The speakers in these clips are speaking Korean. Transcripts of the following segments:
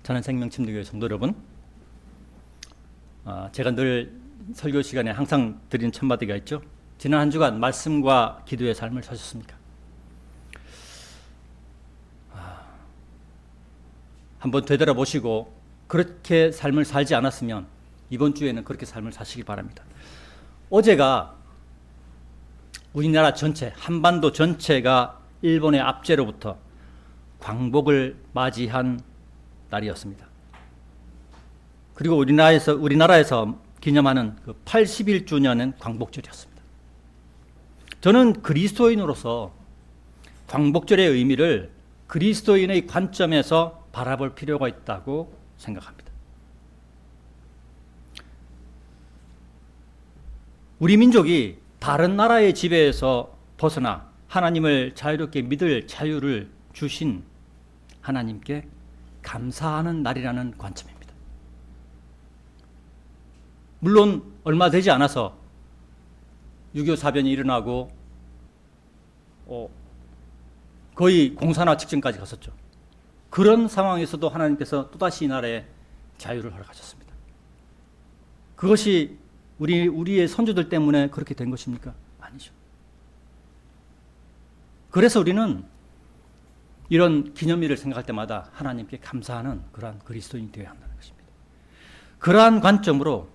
저는 생명침대교회 성도 여러분, 제가 늘 설교 시간에 항상 드리는 첫마디가 있죠. 지난 한 주간 말씀과 기도의 삶을 사셨습니까? 한번 되돌아보시고 그렇게 삶을 살지 않았으면 이번 주에는 그렇게 삶을 사시기 바랍니다. 어제가 우리나라 전체, 한반도 전체가 일본의 압제로부터 광복을 맞이한 날이었습니다. 그리고 우리나라에서 기념하는 그 81주년은 광복절이었습니다. 저는 그리스도인으로서 광복절의 의미를 그리스도인의 관점에서 바라볼 필요가 있다고 생각합니다. 우리 민족이 다른 나라의 지배에서 벗어나 하나님을 자유롭게 믿을 자유를 주신 하나님께 감사하는 날이라는 관점입니다. 물론 얼마 되지 않아서 6.25 사변이 일어나고 거의 공산화 직전까지 갔었죠. 그런 상황에서도 하나님께서 또다시 이 나라에 자유를 허락하셨습니다. 그것이 우리의 선조들 때문에 그렇게 된 것입니까? 아니죠. 그래서 우리는 이런 기념일을 생각할 때마다 하나님께 감사하는 그러한 그리스도인이 되어야 한다는 것입니다. 그러한 관점으로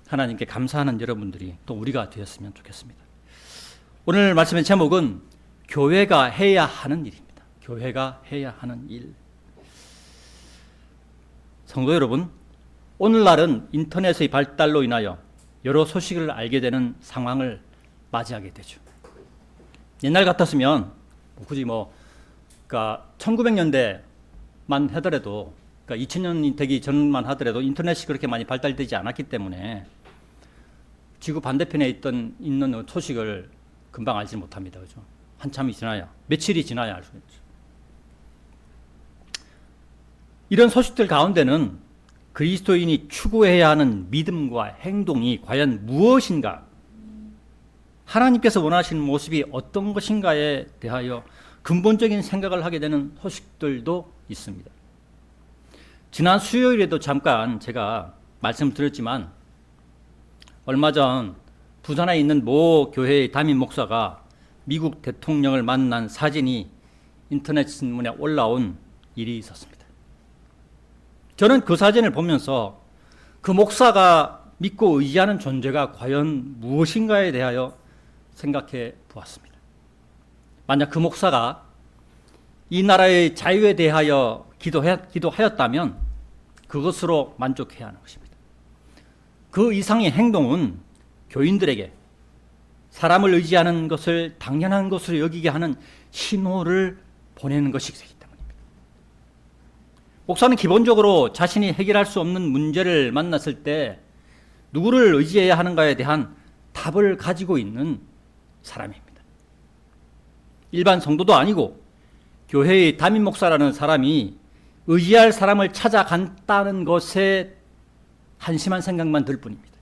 하나님께 감사하는 여러분들이 또 우리가 되었으면 좋겠습니다. 오늘 말씀의 제목은 교회가 해야 하는 일입니다. 교회가 해야 하는 일. 성도 여러분, 오늘날은 인터넷의 발달로 인하여 여러 소식을 알게 되는 상황을 맞이하게 되죠. 옛날 같았으면 굳이 1900년대만 하더라도, 2000년이 되기 전만 하더라도 인터넷이 그렇게 많이 발달되지 않았기 때문에 지구 반대편에 있는 소식을 금방 알지 못합니다. 그죠? 한참이 지나야, 며칠이 지나야 알 수 있죠. 이런 소식들 가운데는 그리스도인이 추구해야 하는 믿음과 행동이 과연 무엇인가, 하나님께서 원하시는 모습이 어떤 것인가에 대하여 근본적인 생각을 하게 되는 소식들도 있습니다. 지난 수요일에도 잠깐 제가 말씀드렸지만, 얼마 전 부산에 있는 모 교회의 담임 목사가 미국 대통령을 만난 사진이 인터넷 신문에 올라온 일이 있었습니다. 저는 그 사진을 보면서 그 목사가 믿고 의지하는 존재가 과연 무엇인가에 대하여 생각해 보았습니다. 만약 그 목사가 이 나라의 자유에 대하여 기도하였다면 그것으로 만족해야 하는 것입니다. 그 이상의 행동은 교인들에게 사람을 의지하는 것을 당연한 것으로 여기게 하는 신호를 보내는 것이기 때문입니다. 목사는 기본적으로 자신이 해결할 수 없는 문제를 만났을 때 누구를 의지해야 하는가에 대한 답을 가지고 있는 사람입니다. 일반 성도도 아니고 교회의 담임 목사라는 사람이 의지할 사람을 찾아간다는 것에 한심한 생각만 들 뿐입니다.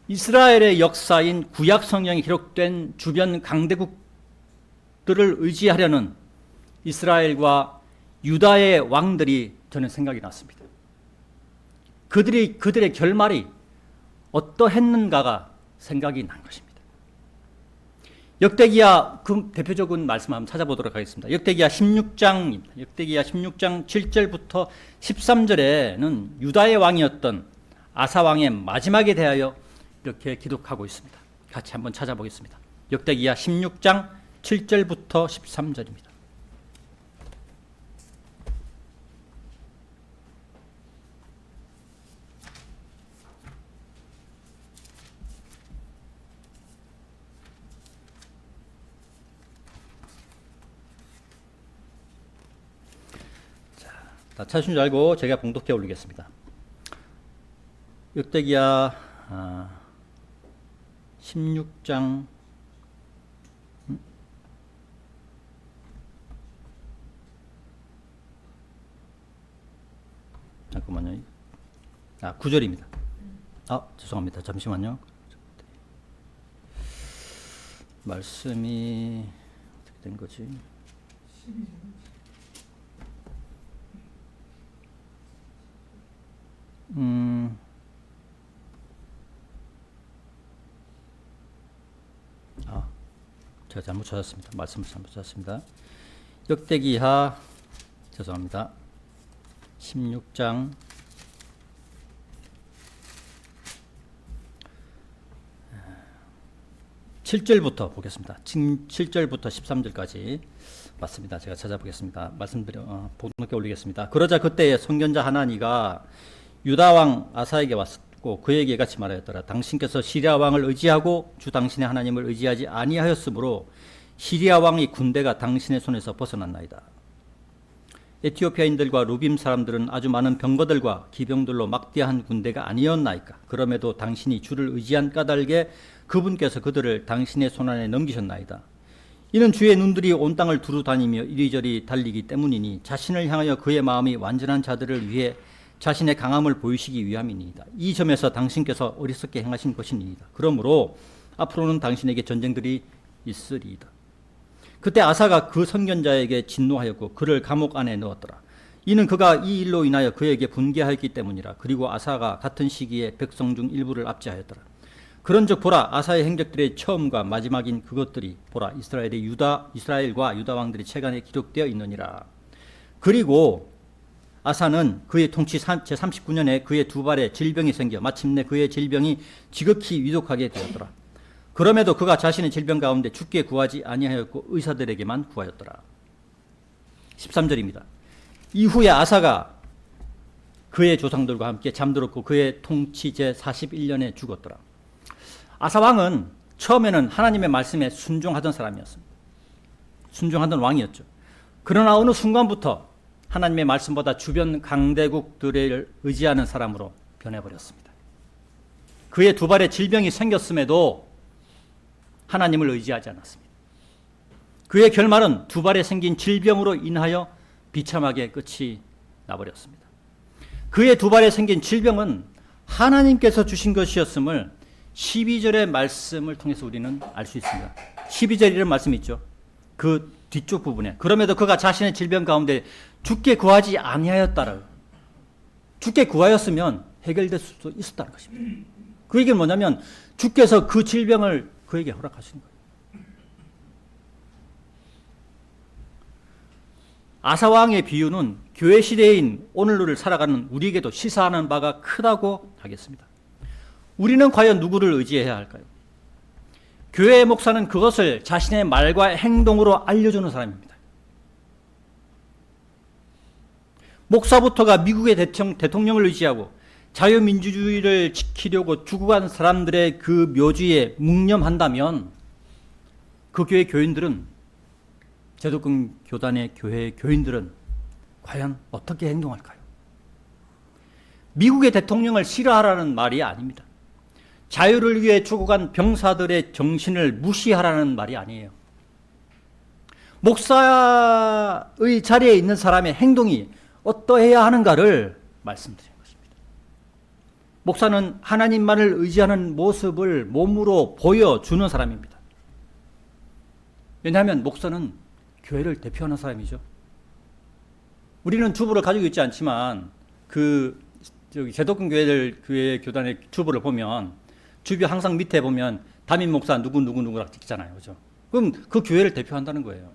이스라엘의 역사인 구약 성경에 기록된 주변 강대국들을 의지하려는 이스라엘과 유다의 왕들이 저는 생각이 났습니다. 그들의 결말이 어떠했는가가 생각이 난 것입니다. 역대기야, 그 대표적인 말씀 한번 찾아보도록 하겠습니다. 역대기야 16장입니다. 역대기야 16장 7절부터 13절에는 유다의 왕이었던 아사 왕의 마지막에 대하여 이렇게 기록하고 있습니다. 같이 한번 찾아보겠습니다. 역대기야 16장 7절부터 13절입니다. 다 찾으신 줄 알고 제가 봉독해 올리겠습니다. 역대기야 16장 잠깐만요. 9절입니다. 죄송합니다. 잠시만요. 말씀이 어떻게 된 거지? 제가 잘못 찾았습니다. 말씀을 잘못 찾았습니다. 역대기하 죄송합니다. 16장 7절부터 보겠습니다. 7절부터 13절까지 맞습니다. 제가 찾아보겠습니다. 복록에 올리겠습니다. 그러자 그때에 선견자 하나니가 유다 왕 아사에게 왔고 그에게 같이 말하였더라. 당신께서 시리아 왕을 의지하고 주 당신의 하나님을 의지하지 아니하였으므로 시리아 왕의 군대가 당신의 손에서 벗어났나이다. 에티오피아인들과 루빔 사람들은 아주 많은 병거들과 기병들로 막대한 군대가 아니었나이까. 그럼에도 당신이 주를 의지한 까닭에 그분께서 그들을 당신의 손안에 넘기셨나이다. 이는 주의 눈들이 온 땅을 두루 다니며 이리저리 달리기 때문이니 자신을 향하여 그의 마음이 완전한 자들을 위해 자신의 강함을 보이시기 위함이니이다. 이 점에서 당신께서 어리석게 행하신 것이니이다. 그러므로 앞으로는 당신에게 전쟁들이 있으리이다. 그때 아사가 그 선견자에게 진노하였고 그를 감옥 안에 넣었더라. 이는 그가 이 일로 인하여 그에게 분개하였기 때문이라. 그리고 아사가 같은 시기에 백성 중 일부를 압제하였더라. 그런즉 보라, 아사의 행적들의 처음과 마지막인 그것들이 보라, 이스라엘과 유다 왕들의 책안에 기록되어 있느니라. 그리고 아사는 그의 통치 제39년에 그의 두 발에 질병이 생겨 마침내 그의 질병이 지극히 위독하게 되었더라. 그럼에도 그가 자신의 질병 가운데 죽게 구하지 아니하였고 의사들에게만 구하였더라. 13절입니다. 이후에 아사가 그의 조상들과 함께 잠들었고 그의 통치 제41년에 죽었더라. 아사 왕은 처음에는 하나님의 말씀에 순종하던 사람이었습니다. 순종하던 왕이었죠. 그러나 어느 순간부터 하나님의 말씀보다 주변 강대국들을 의지하는 사람으로 변해버렸습니다. 그의 두 발에 질병이 생겼음에도 하나님을 의지하지 않았습니다. 그의 결말은 두 발에 생긴 질병으로 인하여 비참하게 끝이 나버렸습니다. 그의 두 발에 생긴 질병은 하나님께서 주신 것이었음을 12절의 말씀을 통해서 우리는 알 수 있습니다. 12절이라는 말씀이 있죠. 그 뒤쪽 부분에. 그럼에도 그가 자신의 질병 가운데 죽게 구하지 아니하였다라. 죽게 구하였으면 해결될 수 있었다는 것입니다. 그 얘기는 뭐냐면 주께서 그 질병을 그에게 허락하신 거예요. 아사왕의 비유는 교회 시대인 오늘을 살아가는 우리에게도 시사하는 바가 크다고 하겠습니다. 우리는 과연 누구를 의지해야 할까요? 교회의 목사는 그것을 자신의 말과 행동으로 알려주는 사람입니다. 목사부터가 미국의 대통령을 의지하고 자유민주주의를 지키려고 죽어간 사람들의 그 묘지에 묵념한다면 그 교회 교인들은, 제독권 교단의 교회 교인들은 과연 어떻게 행동할까요? 미국의 대통령을 싫어하라는 말이 아닙니다. 자유를 위해 죽어간 병사들의 정신을 무시하라는 말이 아니에요. 목사의 자리에 있는 사람의 행동이 어떠해야 하는가를 말씀드린 것입니다. 목사는 하나님만을 의지하는 모습을 몸으로 보여주는 사람입니다. 왜냐하면 목사는 교회를 대표하는 사람이죠. 우리는 주부를 가지고 있지 않지만 제독권 교회 교단의 주부를 보면 주변 항상 밑에 보면 담임 목사 누구누구라고 찍잖아요. 그죠? 그럼 그 교회를 대표한다는 거예요.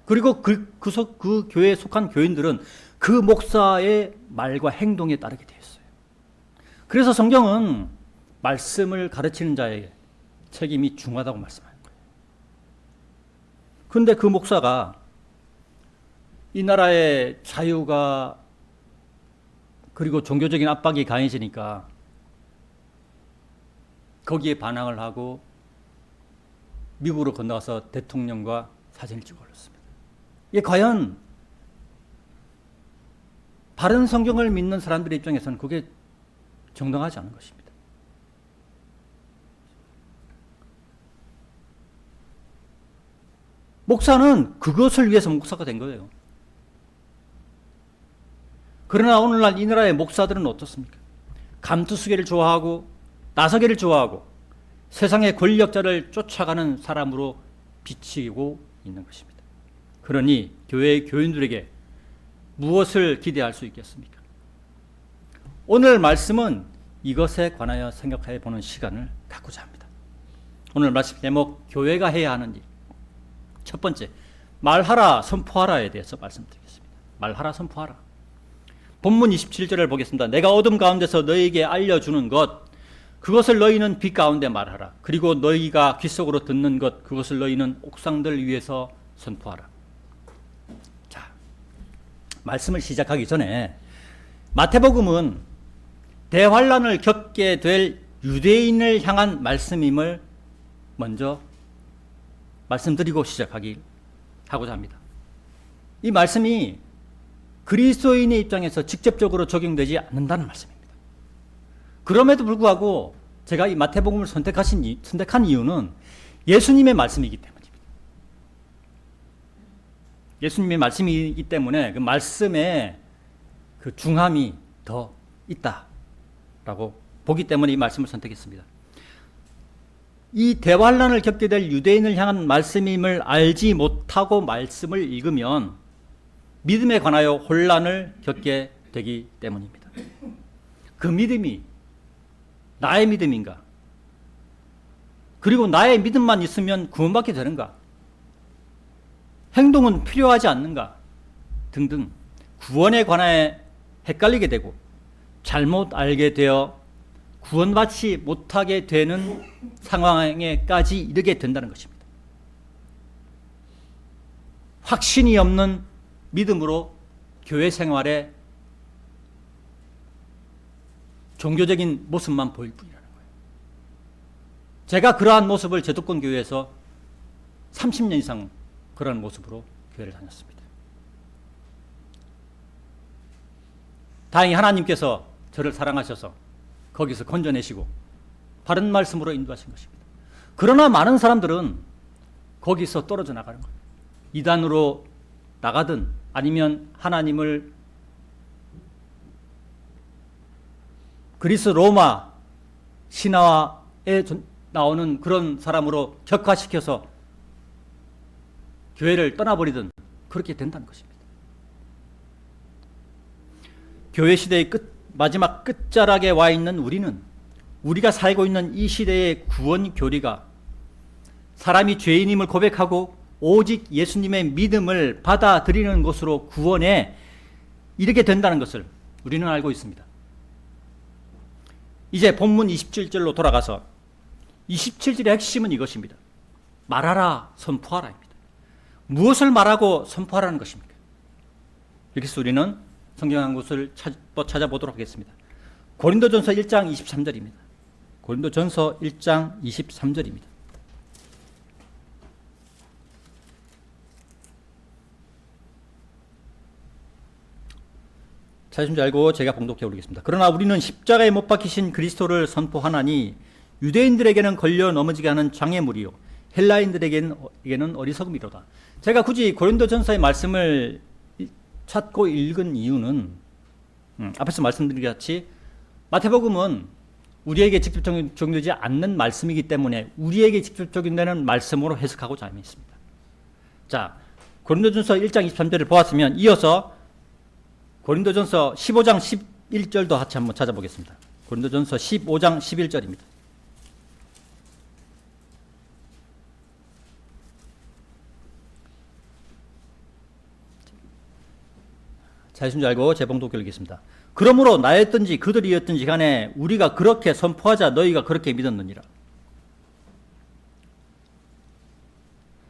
그리고 그 교회에 속한 교인들은 그 목사의 말과 행동에 따르게 되어 있어요. 그래서 성경은 말씀을 가르치는 자의 책임이 중하다고 말씀하는 거예요. 그런데 그 목사가 이 나라의 자유가 그리고 종교적인 압박이 강해지니까 거기에 반항을 하고 미국으로 건너가서 대통령과 사진을 찍어 올렸습니다. 이게 과연 바른 성경을 믿는 사람들의 입장에서는 그게 정당하지 않은 것입니다. 목사는 그것을 위해서 목사가 된 거예요. 그러나 오늘날 이 나라의 목사들은 어떻습니까? 감투쓰기를 좋아하고 나서기를 좋아하고 세상의 권력자를 쫓아가는 사람으로 비치고 있는 것입니다. 그러니 교회의 교인들에게 무엇을 기대할 수 있겠습니까? 오늘 말씀은 이것에 관하여 생각해 보는 시간을 갖고자 합니다. 오늘 말씀 제목, 교회가 해야 하는 일. 첫 번째, 말하라, 선포하라에 대해서 말씀드리겠습니다. 말하라, 선포하라. 본문 27절을 보겠습니다. 내가 어둠 가운데서 너희에게 알려주는 것, 그것을 너희는 빛 가운데 말하라. 그리고 너희가 귀 속으로 듣는 것, 그것을 너희는 옥상들 위에서 선포하라. 자, 말씀을 시작하기 전에 마태복음은 대환란을 겪게 될 유대인을 향한 말씀임을 먼저 말씀드리고 시작하고자 합니다. 이 말씀이 그리스도인의 입장에서 직접적으로 적용되지 않는다는 말씀입니다. 그럼에도 불구하고 제가 이 마태복음을 선택한 이유는 예수님의 말씀이기 때문입니다. 예수님의 말씀이기 때문에 그 말씀에 그 중함이 더 있다라고 보기 때문에 이 말씀을 선택했습니다. 이 대환란을 겪게 될 유대인을 향한 말씀임을 알지 못하고 말씀을 읽으면 믿음에 관하여 혼란을 겪게 되기 때문입니다. 그 믿음이 나의 믿음인가? 그리고 나의 믿음만 있으면 구원받게 되는가? 행동은 필요하지 않는가? 등등 구원에 관해 헷갈리게 되고 잘못 알게 되어 구원받지 못하게 되는 상황에까지 이르게 된다는 것입니다. 확신이 없는 믿음으로 교회 생활에 종교적인 모습만 보일 뿐이라는 거예요. 제가 그러한 모습을 제도권 교회에서 30년 이상 그런 모습으로 교회를 다녔습니다. 다행히 하나님께서 저를 사랑하셔서 거기서 건져내시고 바른 말씀으로 인도하신 것입니다. 그러나 많은 사람들은 거기서 떨어져 나가는 거예요. 이단으로 나가든 아니면 하나님을 그리스 로마 신화에 나오는 그런 사람으로 격화시켜서 교회를 떠나버리든 그렇게 된다는 것입니다. 교회 시대의 마지막 끝자락에 와 있는 우리가 살고 있는 이 시대의 구원 교리가 사람이 죄인임을 고백하고 오직 예수님의 믿음을 받아들이는 것으로 구원에 이르게 된다는 것을 우리는 알고 있습니다. 이제 본문 27절로 돌아가서 27절의 핵심은 이것입니다. 말하라, 선포하라입니다. 무엇을 말하고 선포하라는 것입니까? 여기서 우리는 성경 한 곳을 찾아보도록 하겠습니다. 고린도전서 1장 23절입니다. 고린도전서 1장 23절입니다. 찾으신 줄 알고 제가 봉독해 올리겠습니다. 그러나 우리는 십자가에 못 박히신 그리스도를 선포하나니 유대인들에게는 걸려 넘어지게 하는 장애물이요 헬라인들에게는 어리석음이로다. 제가 굳이 고린도전서의 말씀을 찾고 읽은 이유는 앞에서 말씀드린 것 같이 마태복음은 우리에게 직접 적용되지 않는 말씀이기 때문에 우리에게 직접 적용되는 말씀으로 해석하고자 합니다. 자, 고린도전서 1장 23절을 보았으면 이어서 고린도전서 15장 11절도 같이 한번 찾아보겠습니다. 고린도전서 15장 11절입니다. 자신 줄 알고 제봉독 읽겠습니다. 그러므로 나였든지 그들이었든지 간에 우리가 그렇게 선포하자 너희가 그렇게 믿었느니라.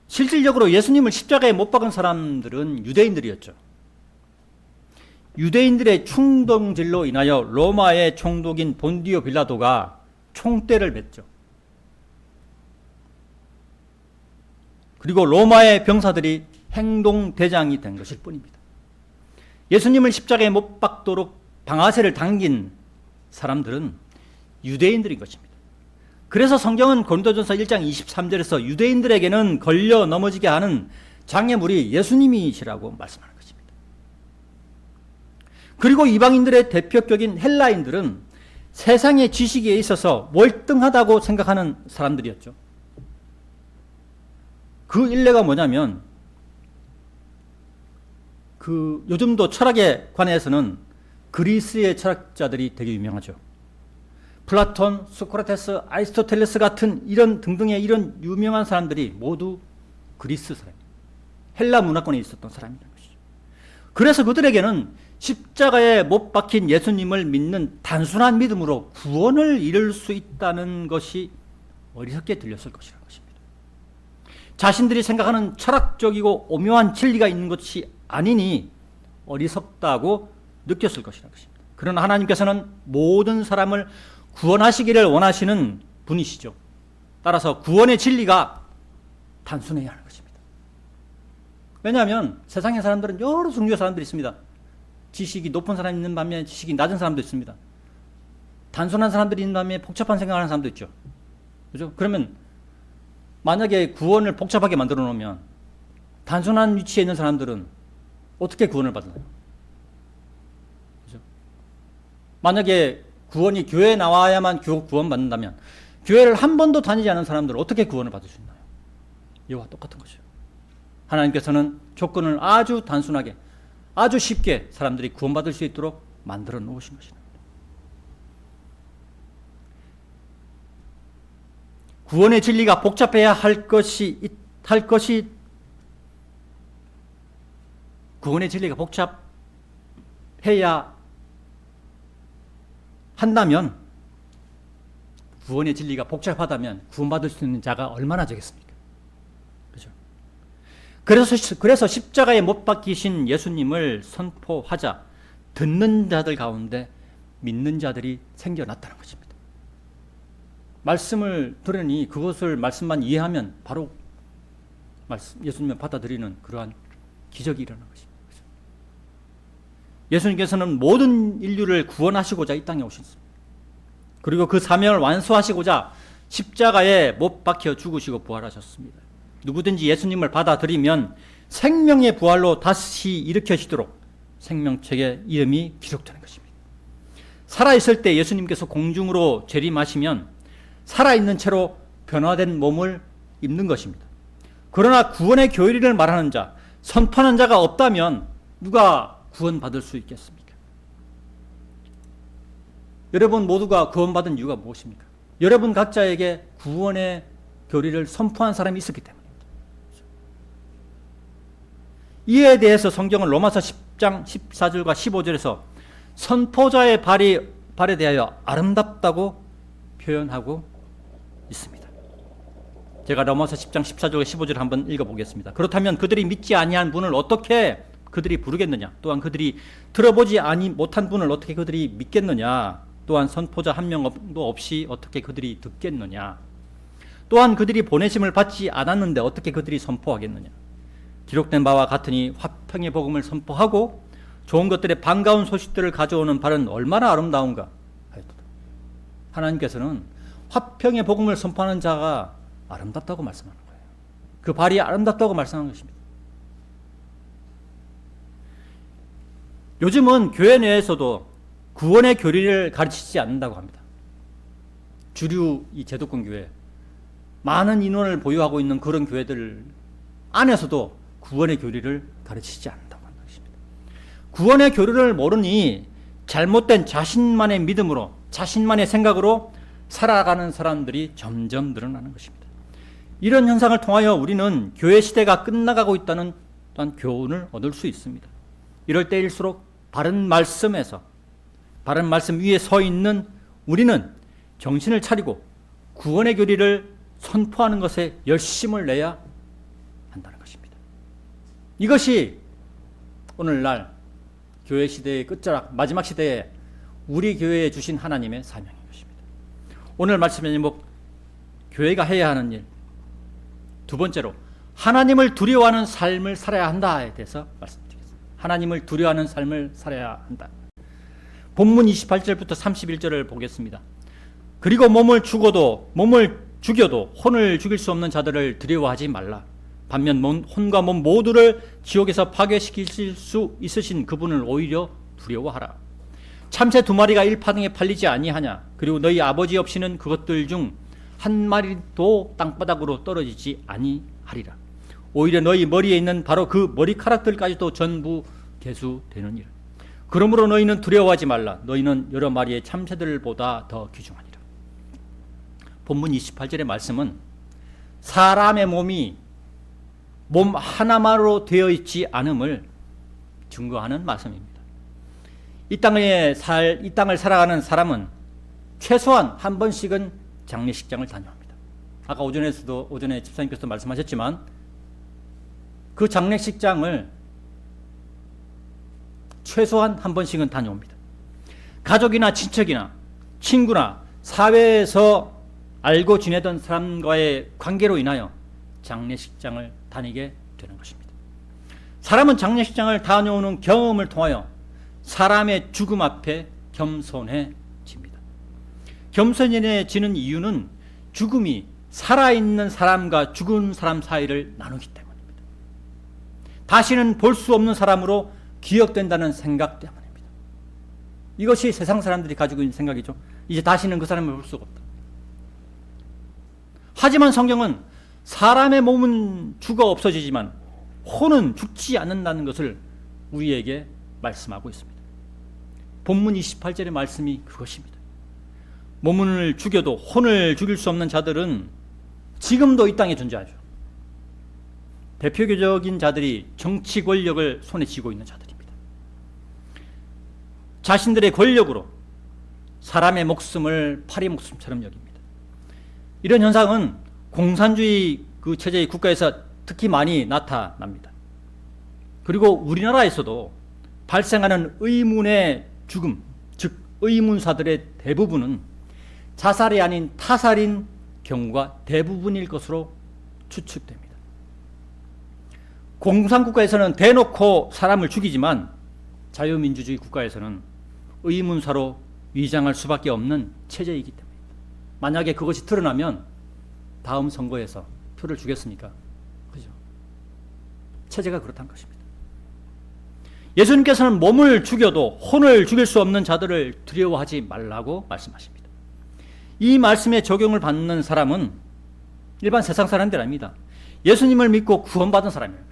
실질적으로 예수님을 십자가에 못 박은 사람들은 유대인들이었죠. 유대인들의 충동질로 인하여 로마의 총독인 본디오 빌라도가 총대를 맸죠. 그리고 로마의 병사들이 행동대장이 된 것일 뿐입니다. 예수님을 십자가에 못 박도록 방아쇠를 당긴 사람들은 유대인들인 것입니다. 그래서 성경은 고린도전서 1장 23절에서 유대인들에게는 걸려 넘어지게 하는 장애물이 예수님이시라고 말씀하는 것입니다. 그리고 이방인들의 대표격인 헬라인들은 세상의 지식에 있어서 월등하다고 생각하는 사람들이었죠. 그 일례가 뭐냐면 요즘도 철학에 관해서는 그리스의 철학자들이 되게 유명하죠. 플라톤, 소크라테스, 아리스토텔레스 같은 이런 등등의 이런 유명한 사람들이 모두 그리스 사람입니다. 헬라 문화권에 있었던 사람이라는 것이죠. 그래서 그들에게는 십자가에 못 박힌 예수님을 믿는 단순한 믿음으로 구원을 이룰 수 있다는 것이 어리석게 들렸을 것이라는 것입니다. 자신들이 생각하는 철학적이고 오묘한 진리가 있는 것이 아니니 어리석다고 느꼈을 것이라는 것입니다. 그러나 하나님께서는 모든 사람을 구원하시기를 원하시는 분이시죠. 따라서 구원의 진리가 단순해야 하는 것입니다. 왜냐하면 세상의 사람들은 여러 종류의 사람들이 있습니다. 지식이 높은 사람이 있는 반면에 지식이 낮은 사람도 있습니다. 단순한 사람들이 있는 반면에 복잡한 생각하는 사람도 있죠. 그죠? 그러면 만약에 구원을 복잡하게 만들어 놓으면 단순한 위치에 있는 사람들은 어떻게 구원을 받나요? 그죠? 만약에 구원이 교회에 나와야만 구원받는다면 교회를 한 번도 다니지 않은 사람들은 어떻게 구원을 받을 수 있나요? 이와 똑같은 거죠. 하나님께서는 조건을 아주 단순하게 아주 쉽게 사람들이 구원받을 수 있도록 만들어 놓으신 것입니다. 구원의 진리가 복잡해야 할 것이 구원의 진리가 복잡해야 한다면 구원의 진리가 복잡하다면 구원받을 수 있는 자가 얼마나 되겠습니까? 그래서 십자가에 못 박히신 예수님을 선포하자 듣는 자들 가운데 믿는 자들이 생겨났다는 것입니다. 말씀을 들으니 그것을 말씀만 이해하면 바로 예수님을 받아들이는 그러한 기적이 일어난 것입니다. 예수님께서는 모든 인류를 구원하시고자 이 땅에 오셨습니다. 그리고 그 사명을 완수하시고자 십자가에 못 박혀 죽으시고 부활하셨습니다. 누구든지 예수님을 받아들이면 생명의 부활로 다시 일으켜지도록 생명책에 이름이 기록되는 것입니다. 살아있을 때 예수님께서 공중으로 재림하시면 살아있는 채로 변화된 몸을 입는 것입니다. 그러나 구원의 교리를 말하는 자, 선포하는 자가 없다면 누가 구원받을 수 있겠습니까? 여러분 모두가 구원받은 이유가 무엇입니까? 여러분 각자에게 구원의 교리를 선포한 사람이 있었기 때문입니다. 이에 대해서 성경은 로마서 10장 14절과 15절에서 선포자의 발에 대하여 아름답다고 표현하고 있습니다. 제가 로마서 10장 14절과 15절을 한번 읽어보겠습니다. 그렇다면 그들이 믿지 아니한 분을 어떻게 그들이 부르겠느냐? 또한 그들이 들어보지 못한 분을 어떻게 그들이 믿겠느냐? 또한 선포자 한 명도 없이 어떻게 그들이 듣겠느냐? 또한 그들이 보내심을 받지 않았는데 어떻게 그들이 선포하겠느냐? 기록된 바와 같으니 화평의 복음을 선포하고 좋은 것들의 반가운 소식들을 가져오는 발은 얼마나 아름다운가 하였도다. 하나님께서는 화평의 복음을 선포하는 자가 아름답다고 말씀하는 거예요. 그 발이 아름답다고 말씀하는 것입니다. 요즘은 교회 내에서도 구원의 교리를 가르치지 않는다고 합니다. 주류 이 제도권 교회, 많은 인원을 보유하고 있는 그런 교회들 안에서도 구원의 교리를 가르치지 않는다고 하는 것입니다. 구원의 교리를 모르니 잘못된 자신만의 믿음으로, 자신만의 생각으로 살아가는 사람들이 점점 늘어나는 것입니다. 이런 현상을 통하여 우리는 교회 시대가 끝나가고 있다는 또한 교훈을 얻을 수 있습니다. 이럴 때일수록 바른 말씀에서, 바른 말씀 위에 서 있는 우리는 정신을 차리고 구원의 교리를 선포하는 것에 열심을 내야 한다는 것입니다. 이것이 오늘날 교회 시대의 끝자락, 마지막 시대에 우리 교회에 주신 하나님의 사명인 것입니다. 오늘 말씀의 제목, 교회가 해야 하는 일. 두 번째로, 하나님을 두려워하는 삶을 살아야 한다에 대해서 말씀드리겠습니다. 하나님을 두려워하는 삶을 살아야 한다. 본문 28절부터 31절을 보겠습니다. 그리고 몸을 죽여도 혼을 죽일 수 없는 자들을 두려워하지 말라. 반면 혼과 몸 모두를 지옥에서 파괴시킬 수 있으신 그분을 오히려 두려워하라. 참새 2마리가 일파등에 팔리지 아니하냐? 그리고 너희 아버지 없이는 그것들 중 한 마리도 땅바닥으로 떨어지지 아니하리라. 오히려 너희 머리에 있는 바로 그 머리카락들까지도 전부 계수되느니라. 그러므로 너희는 두려워하지 말라. 너희는 여러 마리의 참새들보다 더 귀중하니라. 본문 28절의 말씀은 사람의 몸이 몸 하나만으로 되어 있지 않음을 증거하는 말씀입니다. 이 땅을 살아가는 사람은 최소한 한 번씩은 장례식장을 다녀옵니다. 아까 오전에 집사님께서도 말씀하셨지만 그 장례식장을 최소한 한 번씩은 다녀옵니다. 가족이나 친척이나 친구나 사회에서 알고 지내던 사람과의 관계로 인하여 장례식장을 다니게 되는 것입니다. 사람은 장례식장을 다녀오는 경험을 통하여 사람의 죽음 앞에 겸손해집니다. 겸손해지는 이유는 죽음이 살아있는 사람과 죽은 사람 사이를 나누기 때문입니다. 다시는 볼 수 없는 사람으로 기억된다는 생각 때문입니다. 이것이 세상 사람들이 가지고 있는 생각이죠. 이제 다시는 그 사람을 볼 수가 없다. 하지만 성경은 사람의 몸은 죽어 없어지지만 혼은 죽지 않는다는 것을 우리에게 말씀하고 있습니다. 본문 28절의 말씀이 그것입니다. 몸을 죽여도 혼을 죽일 수 없는 자들은 지금도 이 땅에 존재하죠. 대표적인 자들이 정치 권력을 손에 쥐고 있는 자들입니다. 자신들의 권력으로 사람의 목숨을 파리 목숨처럼 여깁니다. 이런 현상은 공산주의 그 체제의 국가에서 특히 많이 나타납니다. 그리고 우리나라에서도 발생하는 의문의 죽음, 즉 의문사들의 대부분은 자살이 아닌 타살인 경우가 대부분일 것으로 추측됩니다. 공산국가에서는 대놓고 사람을 죽이지만 자유민주주의 국가에서는 의문사로 위장할 수밖에 없는 체제이기 때문입니다. 만약에 그것이 드러나면 다음 선거에서 표를 주겠습니까? 그죠? 체제가 그렇다는 것입니다. 예수님께서는 몸을 죽여도 혼을 죽일 수 없는 자들을 두려워하지 말라고 말씀하십니다. 이 말씀에 적용을 받는 사람은 일반 세상 사람들 아닙니다. 예수님을 믿고 구원받은 사람이에요.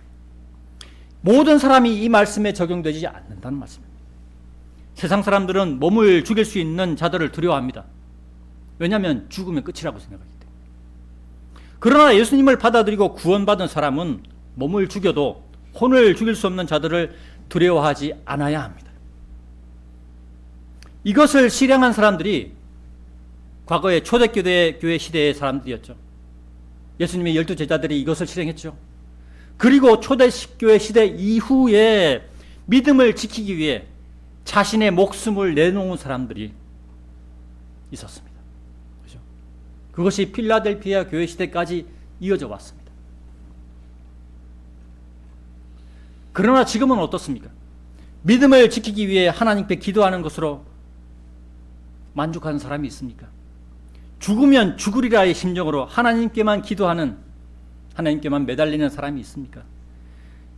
모든 사람이 이 말씀에 적용되지 않는다는 말씀입니다. 세상 사람들은 몸을 죽일 수 있는 자들을 두려워합니다. 왜냐하면 죽으면 끝이라고 생각하기 때문에. 그러나 예수님을 받아들이고 구원받은 사람은 몸을 죽여도 혼을 죽일 수 없는 자들을 두려워하지 않아야 합니다. 이것을 실행한 사람들이 과거의 초대교회 시대의 사람들이었죠. 예수님의 12제자들이 이것을 실행했죠. 그리고 초대교회 시대 이후에 믿음을 지키기 위해 자신의 목숨을 내놓은 사람들이 있었습니다. 그렇죠? 그것이 필라델피아 교회 시대까지 이어져 왔습니다. 그러나 지금은 어떻습니까? 믿음을 지키기 위해 하나님께 기도하는 것으로 만족하는 사람이 있습니까? 죽으면 죽으리라의 심정으로 하나님께만 기도하는, 하나님께만 매달리는 사람이 있습니까?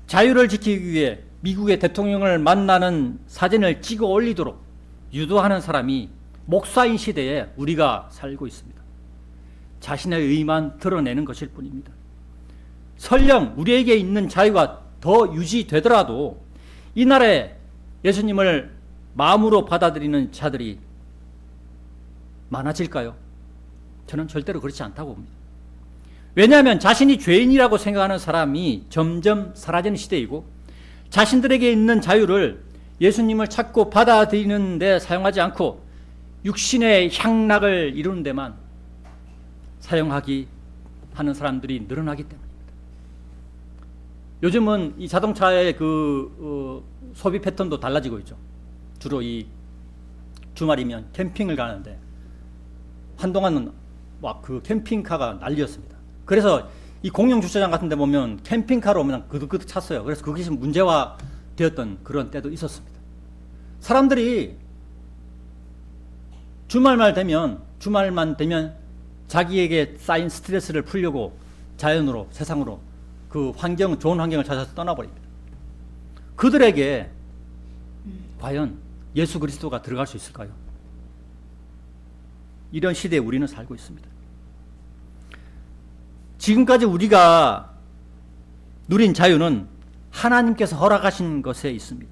자유를 지키기 위해 미국의 대통령을 만나는 사진을 찍어 올리도록 유도하는 사람이 목사인 시대에 우리가 살고 있습니다. 자신의 의만 드러내는 것일 뿐입니다. 설령 우리에게 있는 자유가 더 유지되더라도 이날에 예수님을 마음으로 받아들이는 자들이 많아질까요? 저는 절대로 그렇지 않다고 봅니다. 왜냐하면 자신이 죄인이라고 생각하는 사람이 점점 사라지는 시대이고 자신들에게 있는 자유를 예수님을 찾고 받아들이는 데 사용하지 않고 육신의 향락을 이루는 데만 사용하기 하는 사람들이 늘어나기 때문입니다. 요즘은 이 자동차의 소비 패턴도 달라지고 있죠. 주로 이 주말이면 캠핑을 가는데 한동안은 막 그 캠핑카가 난리였습니다. 그래서 이 공영 주차장 같은 데 보면 캠핑카로 그냥 그득그득 찼어요. 그래서 그것이 문제화 되었던 그런 때도 있었습니다. 사람들이 주말만 되면 자기에게 쌓인 스트레스를 풀려고 자연으로, 세상으로 그 좋은 환경을 찾아서 떠나버립니다. 그들에게 과연 예수 그리스도가 들어갈 수 있을까요? 이런 시대에 우리는 살고 있습니다. 지금까지 우리가 누린 자유는 하나님께서 허락하신 것에 있습니다.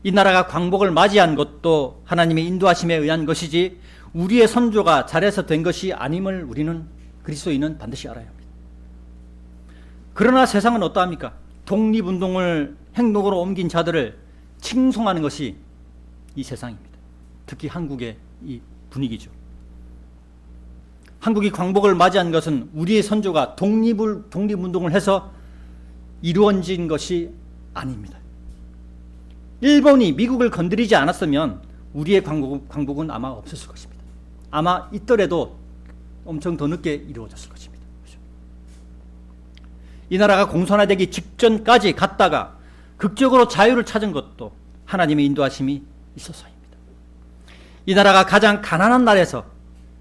이 나라가 광복을 맞이한 것도 하나님의 인도하심에 의한 것이지 우리의 선조가 잘해서 된 것이 아님을 우리는 그리스도인은 반드시 알아야 합니다. 그러나 세상은 어떠합니까? 독립운동을 행동으로 옮긴 자들을 칭송하는 것이 이 세상입니다. 특히 한국의 이 분위기죠. 한국이 광복을 맞이한 것은 우리의 선조가 독립운동을 해서 이루어진 것이 아닙니다. 일본이 미국을 건드리지 않았으면 우리의 광복은 아마 없었을 것입니다. 아마 있더라도 엄청 더 늦게 이루어졌을 것입니다. 그렇죠? 이 나라가 공산화되기 직전까지 갔다가 극적으로 자유를 찾은 것도 하나님의 인도하심이 있어서입니다. 이 나라가 가장 가난한 나라에서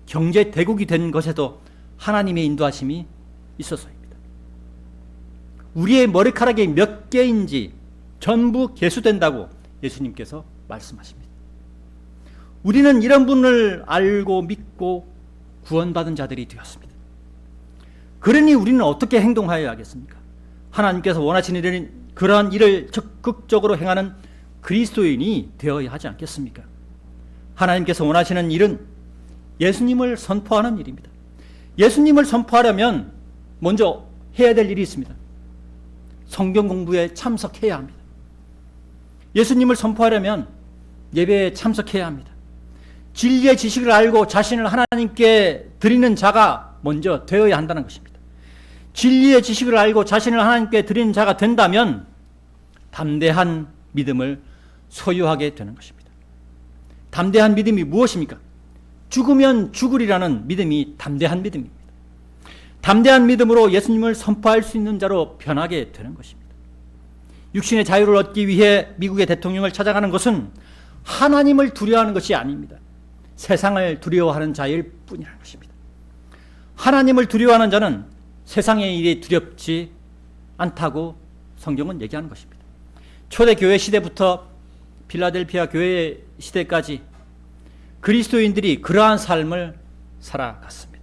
경제 대국이 된 것에도 하나님의 인도하심이 있어서입니다. 우리의 머리카락이 몇 개인지 전부 계수된다고 예수님께서 말씀하십니다. 우리는 이런 분을 알고 믿고 구원받은 자들이 되었습니다. 그러니 우리는 어떻게 행동하여야 하겠습니까? 하나님께서 원하시는 그러한 일을 적극적으로 행하는 그리스도인이 되어야 하지 않겠습니까? 하나님께서 원하시는 일은 예수님을 선포하는 일입니다. 예수님을 선포하려면 먼저 해야 될 일이 있습니다. 성경 공부에 참석해야 합니다. 예수님을 선포하려면 예배에 참석해야 합니다. 진리의 지식을 알고 자신을 하나님께 드리는 자가 먼저 되어야 한다는 것입니다. 진리의 지식을 알고 자신을 하나님께 드리는 자가 된다면 담대한 믿음을 소유하게 되는 것입니다. 담대한 믿음이 무엇입니까? 죽으면 죽으리라는 믿음이 담대한 믿음입니다. 담대한 믿음으로 예수님을 선포할 수 있는 자로 변하게 되는 것입니다. 육신의 자유를 얻기 위해 미국의 대통령을 찾아가는 것은 하나님을 두려워하는 것이 아닙니다. 세상을 두려워하는 자일 뿐이라는 것입니다. 하나님을 두려워하는 자는 세상의 일이 두렵지 않다고 성경은 얘기하는 것입니다. 초대교회 시대부터 필라델피아 교회 시대까지 그리스도인들이 그러한 삶을 살아갔습니다.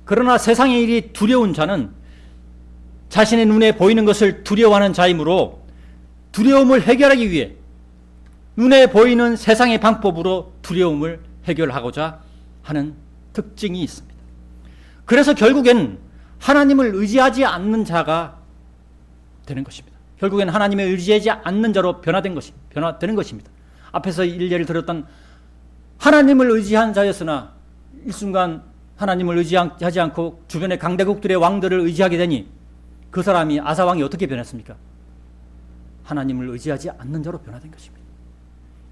그러나 세상의 일이 두려운 자는 자신의 눈에 보이는 것을 두려워하는 자이므로 두려움을 해결하기 위해 눈에 보이는 세상의 방법으로 두려움을 해결하고자 하는 특징이 있습니다. 그래서 결국엔 하나님을 의지하지 않는 자가 되는 것입니다. 결국엔 하나님을 의지하지 않는 자로 변화되는 것입니다. 앞에서 일례를 들었던 하나님을 의지한 자였으나 일순간 하나님을 의지하지 않고 주변의 강대국들의 왕들을 의지하게 되니 그 사람이 아사왕이 어떻게 변했습니까? 하나님을 의지하지 않는 자로 변화된 것입니다.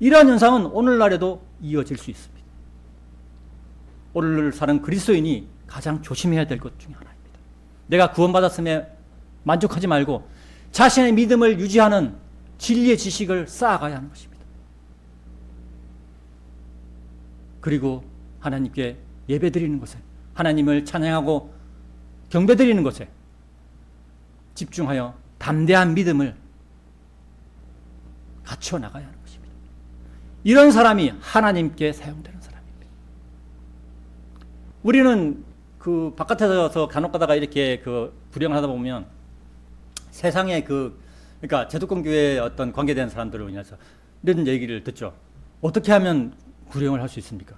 이러한 현상은 오늘날에도 이어질 수 있습니다. 오늘 사는 그리스도인이 가장 조심해야 될 것 중에 하나입니다. 내가 구원받았음에 만족하지 말고 자신의 믿음을 유지하는 진리의 지식을 쌓아가야 하는 것입니다. 그리고 하나님께 예배드리는 것에, 하나님을 찬양하고 경배드리는 것에 집중하여 담대한 믿음을 갖춰 나가야 하는 것입니다. 이런 사람이 하나님께 사용되는 사람입니다. 우리는 그 바깥에서 간혹 가다가 이렇게 그 구령을 하다 보면 세상에 그러니까 제도권 교회에 어떤 관계된 사람들을 위해서 이런 얘기를 듣죠. 어떻게 하면 구령을 할 수 있습니까?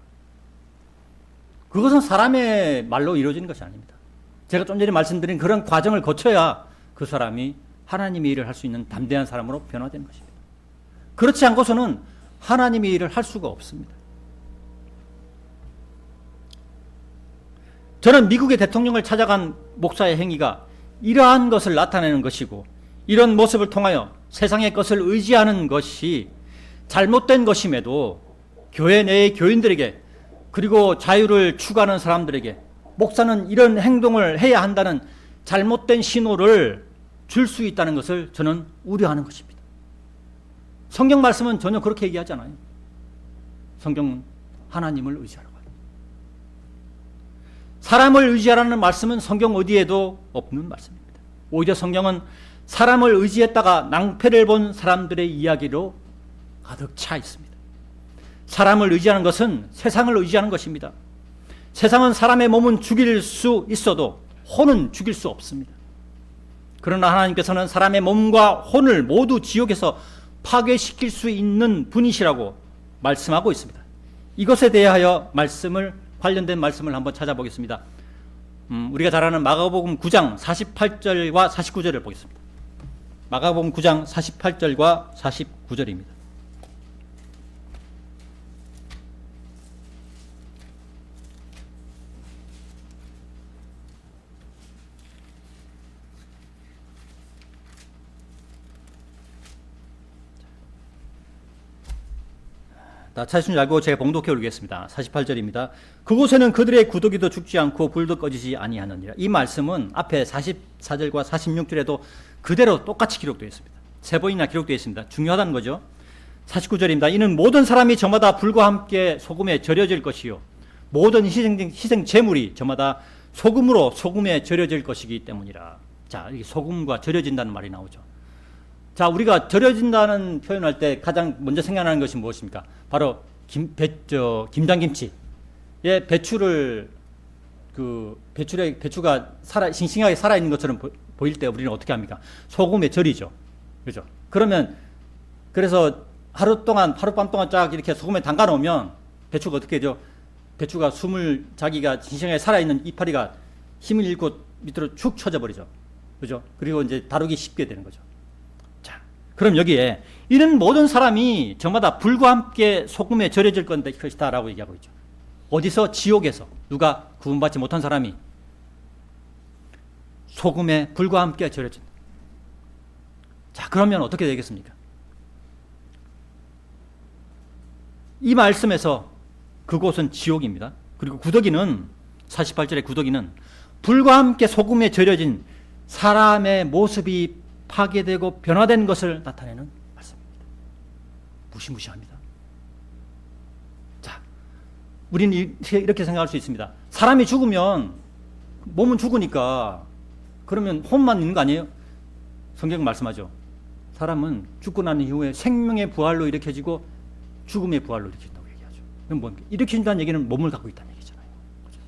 그것은 사람의 말로 이루어지는 것이 아닙니다. 제가 좀 전에 말씀드린 그런 과정을 거쳐야 그 사람이 하나님의 일을 할 수 있는 담대한 사람으로 변화되는 것입니다. 그렇지 않고서는 하나님의 일을 할 수가 없습니다. 저는 미국의 대통령을 찾아간 목사의 행위가 이러한 것을 나타내는 것이고, 이런 모습을 통하여 세상의 것을 의지하는 것이 잘못된 것임에도 교회 내의 교인들에게, 그리고 자유를 추구하는 사람들에게 목사는 이런 행동을 해야 한다는 잘못된 신호를 줄 수 있다는 것을 저는 우려하는 것입니다. 성경 말씀은 전혀 그렇게 얘기하지 않아요. 성경은 하나님을 의지하라고 합니다. 사람을 의지하라는 말씀은 성경 어디에도 없는 말씀입니다. 오히려 성경은 사람을 의지했다가 낭패를 본 사람들의 이야기로 가득 차 있습니다. 사람을 의지하는 것은 세상을 의지하는 것입니다. 세상은 사람의 몸은 죽일 수 있어도 혼은 죽일 수 없습니다. 그러나 하나님께서는 사람의 몸과 혼을 모두 지옥에서 파괴시킬 수 있는 분이시라고 말씀하고 있습니다. 이것에 대하여 관련된 말씀을 한번 찾아보겠습니다. 우리가 잘 아는 마가복음 9장 48절과 49절을 보겠습니다. 마가복음 9장 48절과 49절입니다. 찾으신 줄 알고 제가 봉독해 올리겠습니다. 48절입니다. 그곳에는 그들의 구더기도 죽지 않고 불도 꺼지지 아니하느니라. 이 말씀은 앞에 44절과 46절에도 그대로 똑같이 기록되어 있습니다. 세 번이나 기록되어 있습니다. 중요하다는 거죠. 49절입니다. 이는 모든 사람이 저마다 불과 함께 소금에 절여질 것이요 모든 희생 제물이 저마다 소금에 절여질 것이기 때문이라. 자, 이게 소금과 절여진다는 말이 나오죠. 자, 우리가 절여진다는 표현할 때 가장 먼저 생각나는 것이 무엇입니까? 바로 김장김치. 예, 배추가 싱싱하게 살아있는 것처럼 보일 때 우리는 어떻게 합니까? 소금에 절이죠. 그죠? 그래서 하룻밤 동안 쫙 이렇게 소금에 담가 놓으면 배추가 어떻게 되죠? 배추가 자기가 싱싱하게 살아있는 이파리가 힘을 잃고 밑으로 축 쳐져 버리죠. 그죠? 그리고 이제 다루기 쉽게 되는 거죠. 그럼 여기에 이는 모든 사람이 저마다 불과 함께 소금에 절여질 것이다 라고 얘기하고 있죠. 어디서? 지옥에서. 누가? 구원받지 못한 사람이 소금에 불과 함께 절여진다. 자, 그러면 어떻게 되겠습니까? 이 말씀에서 그곳은 지옥입니다. 그리고 구더기는 48절의 구더기는 불과 함께 소금에 절여진 사람의 모습이 파괴되고 변화된 것을 나타내는 말씀입니다. 무시무시합니다. 자, 우리는 이렇게 생각할 수 있습니다. 사람이 죽으면 몸은 죽으니까 그러면 혼만 있는 거 아니에요? 성경 말씀하죠. 사람은 죽고 난 이후에 생명의 부활로 일으켜지고 죽음의 부활로 일으킨다고 얘기하죠. 그럼 뭡니까? 일으킨다는 얘기는 몸을 갖고 있다는 얘기잖아요. 그렇죠?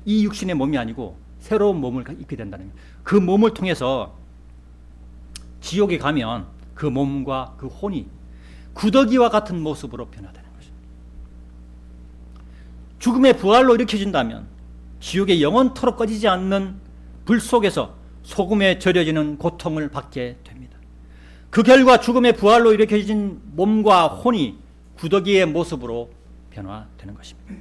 이 육신의 몸이 아니고 새로운 몸을 입게 된다는 거예요. 그 몸을 통해서 지옥에 가면 그 몸과 그 혼이 구더기와 같은 모습으로 변화되는 것입니다. 죽음의 부활로 일으켜진다면 지옥의 영원토록 꺼지지 않는 불 속에서 소금에 절여지는 고통을 받게 됩니다. 그 결과 죽음의 부활로 일으켜진 몸과 혼이 구더기의 모습으로 변화되는 것입니다.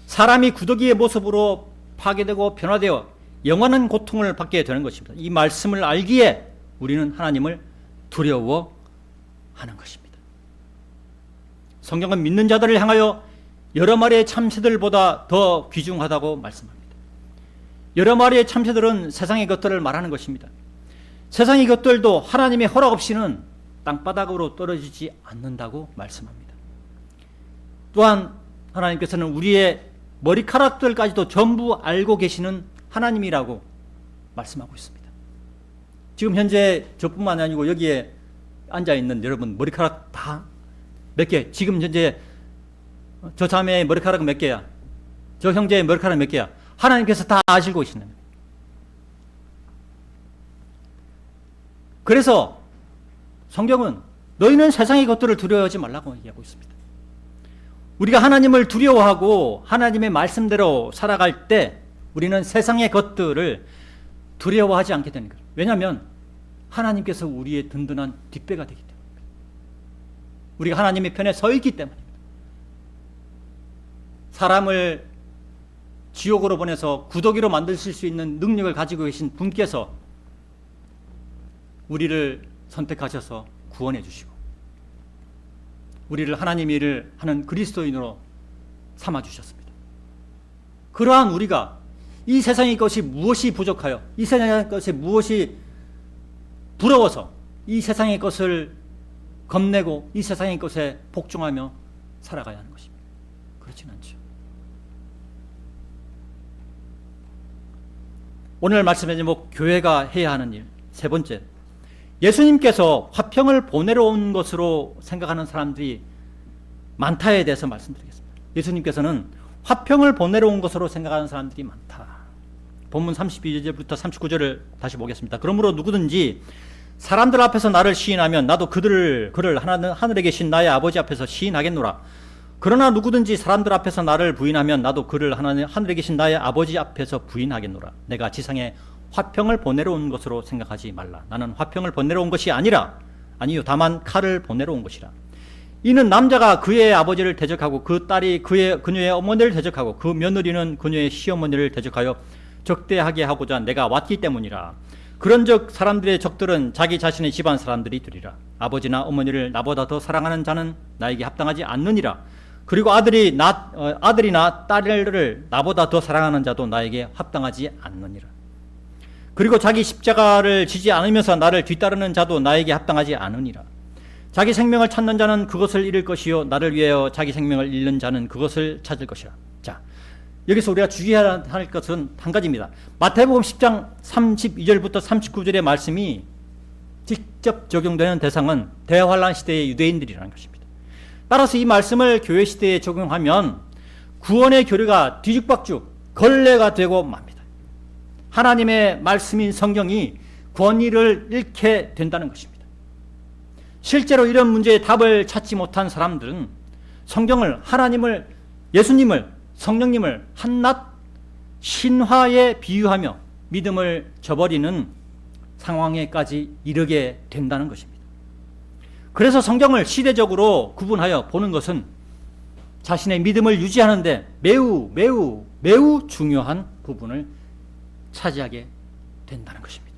사람이 구더기의 모습으로 파괴되고 변화되어 영원한 고통을 받게 되는 것입니다. 이 말씀을 알기에 우리는 하나님을 두려워하는 것입니다. 성경은 믿는 자들을 향하여 여러 마리의 참새들보다 더 귀중하다고 말씀합니다. 여러 마리의 참새들은 세상의 것들을 말하는 것입니다. 세상의 것들도 하나님의 허락 없이는 땅바닥으로 떨어지지 않는다고 말씀합니다. 또한 하나님께서는 우리의 머리카락들까지도 전부 알고 계시는 하나님이라고 말씀하고 있습니다. 지금 현재 저뿐만 아니고 여기에 앉아있는 여러분 머리카락 다 몇 개? 지금 현재 저 자매의 머리카락은 몇 개야? 저 형제의 머리카락은 몇 개야? 하나님께서 다 아시고 계시는 거예요. 그래서 성경은 너희는 세상의 것들을 두려워하지 말라고 얘기하고 있습니다. 우리가 하나님을 두려워하고 하나님의 말씀대로 살아갈 때 우리는 세상의 것들을 두려워하지 않게 되는 거예요. 왜냐하면 하나님께서 우리의 든든한 뒷배가 되기 때문입니다. 우리가 하나님의 편에 서 있기 때문입니다. 사람을 지옥으로 보내서 구더기로 만드실 수 있는 능력을 가지고 계신 분께서 우리를 선택하셔서 구원해 주시고 우리를 하나님 일을 하는 그리스도인으로 삼아 주셨습니다. 그러한 우리가 이 세상의 것이 무엇이 부족하여 이 세상의 것이 무엇이 부러워서 이 세상의 것을 겁내고 이 세상의 것에 복종하며 살아가야 하는 것입니다. 그렇진 않죠. 오늘 말씀의 제목 교회가 해야 하는 일 세 번째, 예수님께서 화평을 보내러 온 것으로 생각하는 사람들이 많다에 대해서 말씀드리겠습니다. 예수님께서는 화평을 보내러 온 것으로 생각하는 사람들이 많다. 본문 32절부터 39절을 다시 보겠습니다. 그러므로 누구든지 사람들 앞에서 나를 시인하면 나도 그를 하늘에 계신 나의 아버지 앞에서 시인하겠노라. 그러나 누구든지 사람들 앞에서 나를 부인하면 나도 그를 하늘에 계신 나의 아버지 앞에서 부인하겠노라. 내가 지상에 화평을 보내러 온 것으로 생각하지 말라. 나는 화평을 보내러 온 것이 아니요 다만 칼을 보내러 온 것이라. 이는 남자가 그의 아버지를 대적하고 그 딸이 그녀의 어머니를 대적하고 그 며느리는 그녀의 시어머니를 대적하여 적대하게 하고자 내가 왔기 때문이라. 그런즉 사람들의 적들은 자기 자신의 집안 사람들이 되리라. 아버지나 어머니를 나보다 더 사랑하는 자는 나에게 합당하지 않느니라. 그리고 아들이나 딸을 나보다 더 사랑하는 자도 나에게 합당하지 않느니라. 그리고 자기 십자가를 지지 않으면서 나를 뒤따르는 자도 나에게 합당하지 않으니라. 자기 생명을 찾는 자는 그것을 잃을 것이요 나를 위하여 자기 생명을 잃는 자는 그것을 찾을 것이라. 자, 여기서 우리가 주의해야 할 것은 한 가지입니다. 마태복음 10장 32절부터 39절의 말씀이 직접 적용되는 대상은 대환란 시대의 유대인들이라는 것입니다. 따라서 이 말씀을 교회 시대에 적용하면 구원의 교리가 뒤죽박죽 걸레가 되고 맙니다. 하나님의 말씀인 성경이 권위를 잃게 된다는 것입니다. 실제로 이런 문제의 답을 찾지 못한 사람들은 성경을, 하나님을, 예수님을, 성령님을 한낱 신화에 비유하며 믿음을 저버리는 상황에까지 이르게 된다는 것입니다. 그래서 성경을 시대적으로 구분하여 보는 것은 자신의 믿음을 유지하는데 매우 중요한 부분을 차지하게 된다는 것입니다.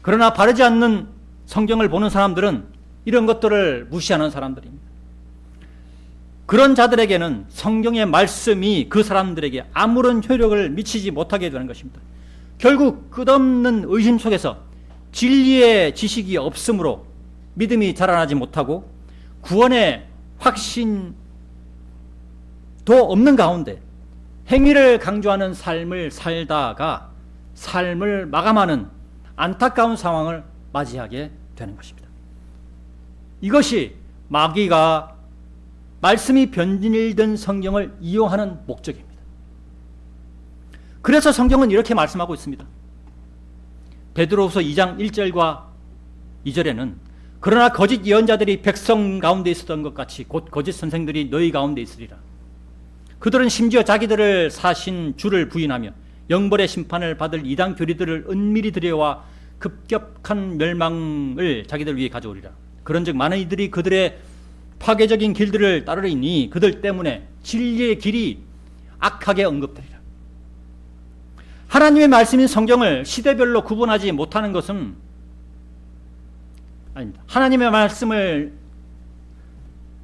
그러나 바르지 않는 성경을 보는 사람들은 이런 것들을 무시하는 사람들입니다. 그런 자들에게는 성경의 말씀이 그 사람들에게 아무런 효력을 미치지 못하게 되는 것입니다. 결국 끝없는 의심 속에서 진리의 지식이 없으므로 믿음이 자라나지 못하고 구원의 확신도 없는 가운데 행위를 강조하는 삶을 살다가 삶을 마감하는 안타까운 상황을 맞이하게 되는 것입니다. 이것이 마귀가 말씀이 변질된 성경을 이용하는 목적입니다. 그래서 성경은 이렇게 말씀하고 있습니다. 베드로후서 2장 1절과 2절에는 그러나 거짓 예언자들이 백성 가운데 있었던 것 같이 곧 거짓 선생들이 너희 가운데 있으리라. 그들은 심지어 자기들을 사신 주를 부인하며 영벌의 심판을 받을 이단 교리들을 은밀히 들여와 급격한 멸망을 자기들 위해 가져오리라. 그런즉 많은 이들이 그들의 파괴적인 길들을 따르리니 그들 때문에 진리의 길이 악하게 언급되리라. 하나님의 말씀인 성경을 시대별로 구분하지 못하는 것은 아닙니다. 하나님의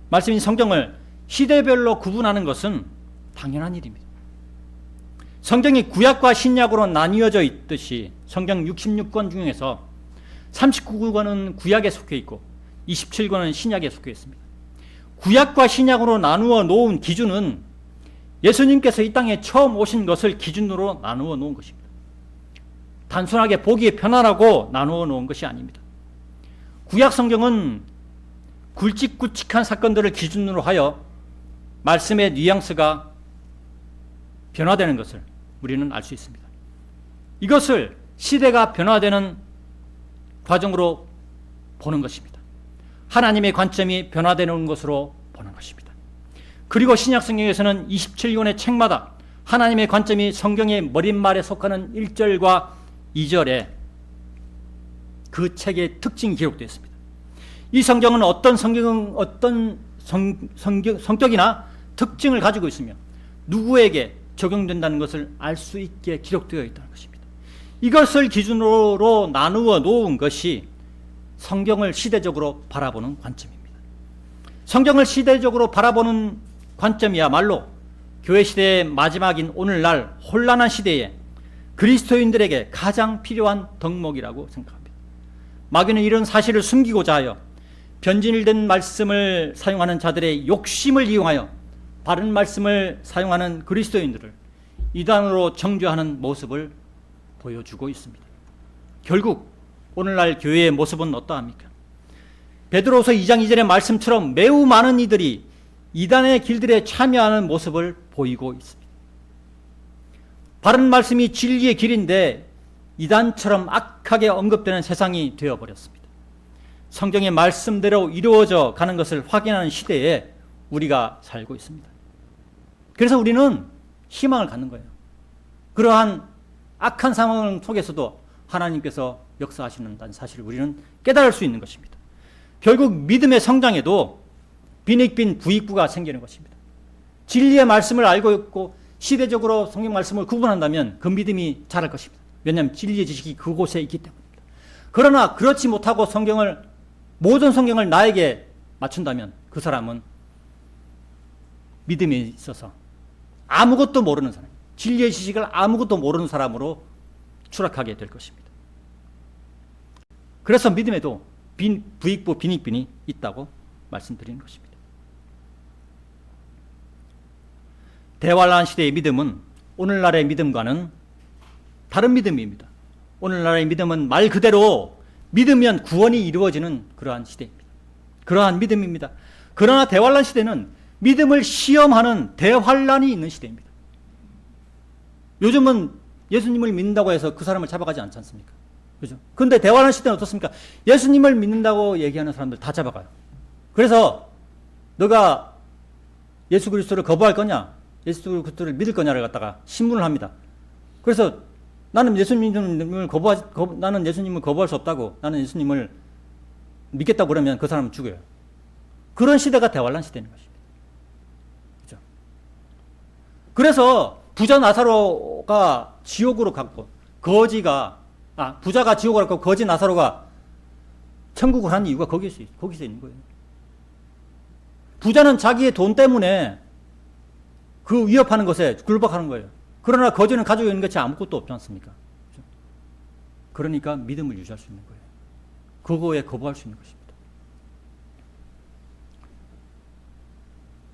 말씀인 성경을 시대별로 구분하는 것은 당연한 일입니다. 성경이 구약과 신약으로 나뉘어져 있듯이 성경 66권 중에서 39권은 구약에 속해 있고 27권은 신약에 속해 있습니다. 구약과 신약으로 나누어 놓은 기준은 예수님께서 이 땅에 처음 오신 것을 기준으로 나누어 놓은 것입니다. 단순하게 보기에 편안하고 나누어 놓은 것이 아닙니다. 구약 성경은 굵직굵직한 사건들을 기준으로 하여 말씀의 뉘앙스가 변화되는 것을 우리는 알 수 있습니다. 이것을 시대가 변화되는 과정으로 보는 것입니다. 하나님의 관점이 변화되는 것으로 보는 것입니다. 그리고 신약 성경에서는 27권의 책마다 하나님의 관점이 성경의 머릿말에 속하는 1절과 2절에 그 책의 특징이 기록되어 있습니다. 이 성경은 어떤 성격이나 특징을 가지고 있으며 누구에게 적용된다는 것을 알 수 있게 기록되어 있다는 것입니다. 이것을 기준으로 나누어 놓은 것이 성경을 시대적으로 바라보는 관점입니다. 성경을 시대적으로 바라보는 관점이야말로 교회 시대의 마지막인 오늘날 혼란한 시대에 그리스도인들에게 가장 필요한 덕목이라고 생각합니다. 마귀는 이런 사실을 숨기고자 하여 변질된 말씀을 사용하는 자들의 욕심을 이용하여 바른 말씀을 사용하는 그리스도인들을 이단으로 정죄하는 모습을 보여주고 있습니다. 결국 오늘날 교회의 모습은 어떠합니까? 베드로후서 2장 2절의 말씀처럼 매우 많은 이들이 이단의 길들에 참여하는 모습을 보이고 있습니다. 바른 말씀이 진리의 길인데 이단처럼 악하게 언급되는 세상이 되어버렸습니다. 성경의 말씀대로 이루어져 가는 것을 확인하는 시대에 우리가 살고 있습니다. 그래서 우리는 희망을 갖는 거예요. 그러한 악한 상황 속에서도 하나님께서 역사하시는다는 사실을 우리는 깨달을 수 있는 것입니다. 결국 믿음의 성장에도 빈익빈 부익부가 생기는 것입니다. 진리의 말씀을 알고 있고 시대적으로 성경 말씀을 구분한다면 그 믿음이 자랄 것입니다. 왜냐하면 진리의 지식이 그곳에 있기 때문입니다. 그러나 그렇지 못하고 모든 성경을 나에게 맞춘다면 그 사람은 믿음에 있어서 아무것도 모르는 사람, 진리의 지식을 아무것도 모르는 사람으로 추락하게 될 것입니다. 그래서 믿음에도 부익부, 빈익빈이 있다고 말씀드리는 것입니다. 대환란 시대의 믿음은 오늘날의 믿음과는 다른 믿음입니다. 오늘날의 믿음은 말 그대로 믿으면 구원이 이루어지는 그러한 시대입니다. 그러한 믿음입니다. 그러나 대환란 시대는 믿음을 시험하는 대환란이 있는 시대입니다. 요즘은 예수님을 믿는다고 해서 그 사람을 잡아가지 않지 않습니까? 그죠? 그런데 대환란 시대는 어떻습니까? 예수님을 믿는다고 얘기하는 사람들 다 잡아가요. 그래서 너가 예수 그리스도를 거부할 거냐? 예수 그리스도를 믿을 거냐를 갖다가 신문을 합니다. 그래서 나는 예수님을 거부할 수 없다고, 나는 예수님을 믿겠다고 그러면 그 사람은 죽어요. 그런 시대가 대환란 시대인 것입니다. 그죠? 그래서 부자 나사로가 지옥으로 갔고 부자가 지옥으로 갔고 거지 나사로가 천국을 한 이유가 거기서 있는 거예요. 부자는 자기의 돈 때문에 그 위협하는 것에 굴복하는 거예요. 그러나 거지는 가지고 있는 것이 아무것도 없지 않습니까? 그러니까 믿음을 유지할 수 있는 거예요. 그거에 거부할 수 있는 것입니다.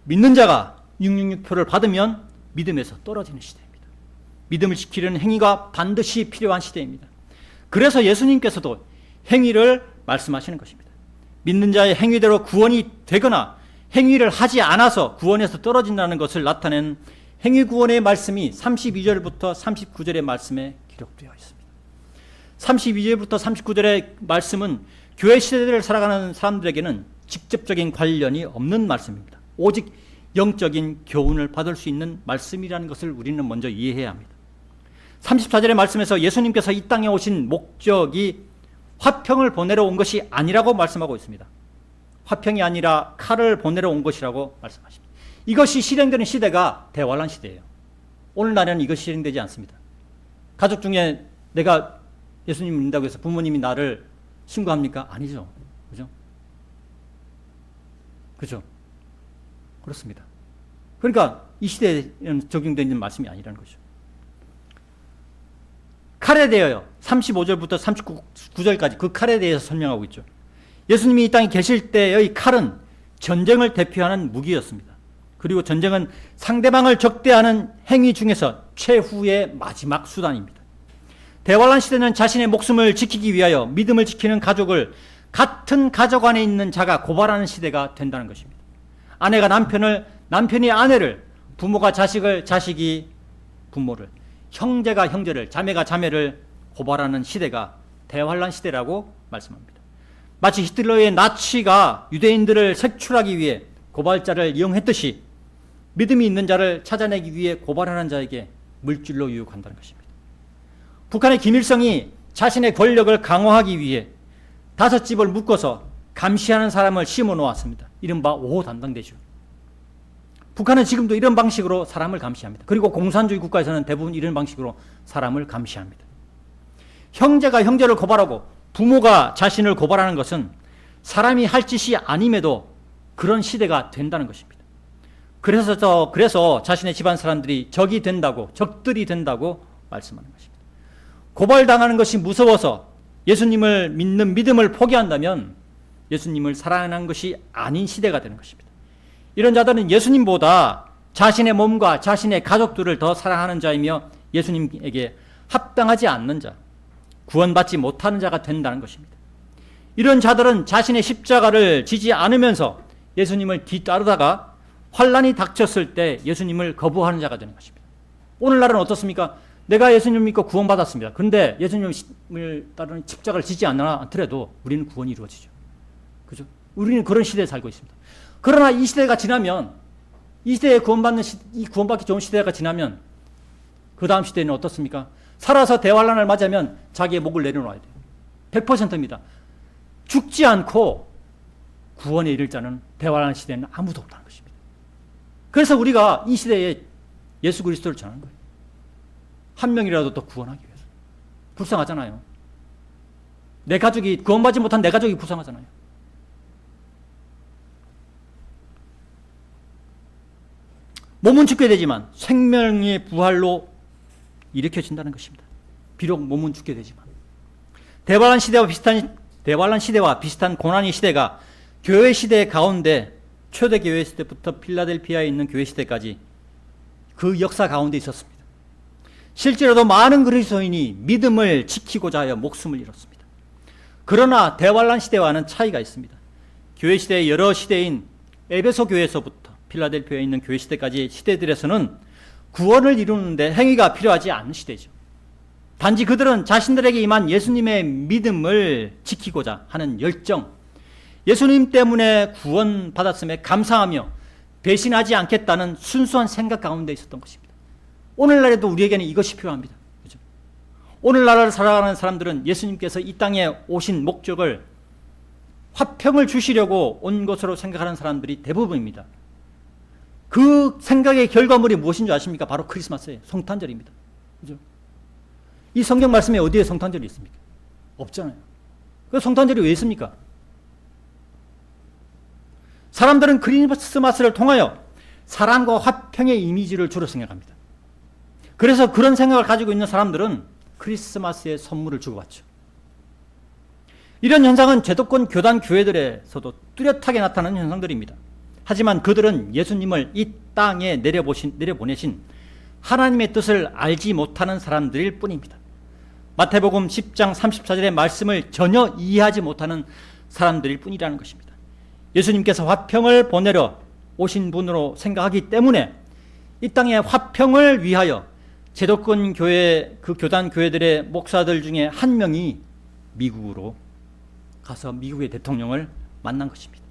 믿는 자가 666표를 받으면 믿음에서 떨어지는 시대입니다. 믿음을 지키려는 행위가 반드시 필요한 시대입니다. 그래서 예수님께서도 행위를 말씀하시는 것입니다. 믿는 자의 행위대로 구원이 되거나 행위를 하지 않아서 구원에서 떨어진다는 것을 나타낸 행위구원의 말씀이 32절부터 39절의 말씀에 기록되어 있습니다. 32절부터 39절의 말씀은 교회 시대를 살아가는 사람들에게는 직접적인 관련이 없는 말씀입니다. 오직 영적인 교훈을 받을 수 있는 말씀이라는 것을 우리는 먼저 이해해야 합니다. 34절의 말씀에서 예수님께서 이 땅에 오신 목적이 화평을 보내러 온 것이 아니라고 말씀하고 있습니다. 화평이 아니라 칼을 보내러 온 것이라고 말씀하십니다. 이것이 실행되는 시대가 대환란 시대예요. 오늘날에는 이것이 실행되지 않습니다. 가족 중에 내가 예수님을 믿는다고 해서 부모님이 나를 신고합니까? 아니죠. 그죠? 그죠? 그렇습니다. 그러니까 이 시대에는 적용되는 말씀이 아니라는 거죠. 칼에 대하여 35절부터 39절까지 그 칼에 대해서 설명하고 있죠. 예수님이 이 땅에 계실 때의 칼은 전쟁을 대표하는 무기였습니다. 그리고 전쟁은 상대방을 적대하는 행위 중에서 최후의 마지막 수단입니다. 대환란 시대는 자신의 목숨을 지키기 위하여 믿음을 지키는 가족을 같은 가족 안에 있는 자가 고발하는 시대가 된다는 것입니다. 아내가 남편을, 남편이 아내를, 부모가 자식을, 자식이 부모를, 형제가 형제를, 자매가 자매를 고발하는 시대가 대환란 시대라고 말씀합니다. 마치 히틀러의 나치가 유대인들을 색출하기 위해 고발자를 이용했듯이 믿음이 있는 자를 찾아내기 위해 고발하는 자에게 물질로 유혹한다는 것입니다. 북한의 김일성이 자신의 권력을 강화하기 위해 5집을 묶어서 감시하는 사람을 심어 놓았습니다. 이른바 5호 담당대죠. 북한은 지금도 이런 방식으로 사람을 감시합니다. 그리고 공산주의 국가에서는 대부분 이런 방식으로 사람을 감시합니다. 형제가 형제를 고발하고 부모가 자신을 고발하는 것은 사람이 할 짓이 아님에도 그런 시대가 된다는 것입니다. 그래서 자신의 집안 사람들이 적이 된다고, 적들이 된다고 말씀하는 것입니다. 고발당하는 것이 무서워서 예수님을 믿는 믿음을 포기한다면 예수님을 사랑하는 것이 아닌 시대가 되는 것입니다. 이런 자들은 예수님보다 자신의 몸과 자신의 가족들을 더 사랑하는 자이며 예수님에게 합당하지 않는 자, 구원받지 못하는 자가 된다는 것입니다. 이런 자들은 자신의 십자가를 지지 않으면서 예수님을 뒤따르다가 환란이 닥쳤을 때 예수님을 거부하는 자가 되는 것입니다. 오늘날은 어떻습니까? 내가 예수님 믿고 구원받았습니다. 그런데 예수님을 따르는 십자가를 지지 않더라도 우리는 구원이 이루어지죠. 그죠? 우리는 그런 시대에 살고 있습니다. 그러나 이 시대가 지나면, 이 시대에 구원받기 좋은 시대가 지나면 그 다음 시대는 어떻습니까? 살아서 대환란을 맞으면 자기의 목을 내려놓아야 돼요. 100%입니다. 죽지 않고 구원에 이를 자는 대환란 시대는 아무도 없다는 것입니다. 그래서 우리가 이 시대에 예수 그리스도를 전하는 거예요. 한 명이라도 더 구원하기 위해서. 불쌍하잖아요. 내 가족이, 구원받지 못한 내 가족이 불쌍하잖아요. 몸은 죽게 되지만 생명의 부활로 일으켜진다는 것입니다. 비록 몸은 죽게 되지만. 대환란 시대와 비슷한 고난의 시대가 교회 시대 가운데, 초대 교회 시대부터 필라델피아에 있는 교회 시대까지 그 역사 가운데 있었습니다. 실제로도 많은 그리스도인이 믿음을 지키고자 하여 목숨을 잃었습니다. 그러나 대환란 시대와는 차이가 있습니다. 교회 시대의 여러 시대인 에베소 교회에서부터 필라델피아에 있는 교회 시대까지 시대들에서는 구원을 이루는데 행위가 필요하지 않은 시대죠. 단지 그들은 자신들에게 임한 예수님의 믿음을 지키고자 하는 열정, 예수님 때문에 구원받았음에 감사하며 배신하지 않겠다는 순수한 생각 가운데 있었던 것입니다. 오늘날에도 우리에게는 이것이 필요합니다. 그렇죠? 오늘날을 살아가는 사람들은 예수님께서 이 땅에 오신 목적을 화평을 주시려고 온 것으로 생각하는 사람들이 대부분입니다. 그 생각의 결과물이 무엇인 줄 아십니까? 바로 크리스마스예요. 성탄절입니다. 그죠? 이 성경 말씀에 어디에 성탄절이 있습니까? 없잖아요. 그 성탄절이 왜 있습니까? 사람들은 크리스마스를 통하여 사랑과 화평의 이미지를 주로 생각합니다. 그래서 그런 생각을 가지고 있는 사람들은 크리스마스에 선물을 주고받죠. 이런 현상은 제도권 교단 교회들에서도 뚜렷하게 나타나는 현상들입니다. 하지만 그들은 예수님을 이 땅에 내려보내신 하나님의 뜻을 알지 못하는 사람들일 뿐입니다. 마태복음 10장 34절의 말씀을 전혀 이해하지 못하는 사람들일 뿐이라는 것입니다. 예수님께서 화평을 보내러 오신 분으로 생각하기 때문에 이 땅의 화평을 위하여 제도권 교회, 그 교단 교회들의 목사들 중에 한 명이 미국으로 가서 미국의 대통령을 만난 것입니다.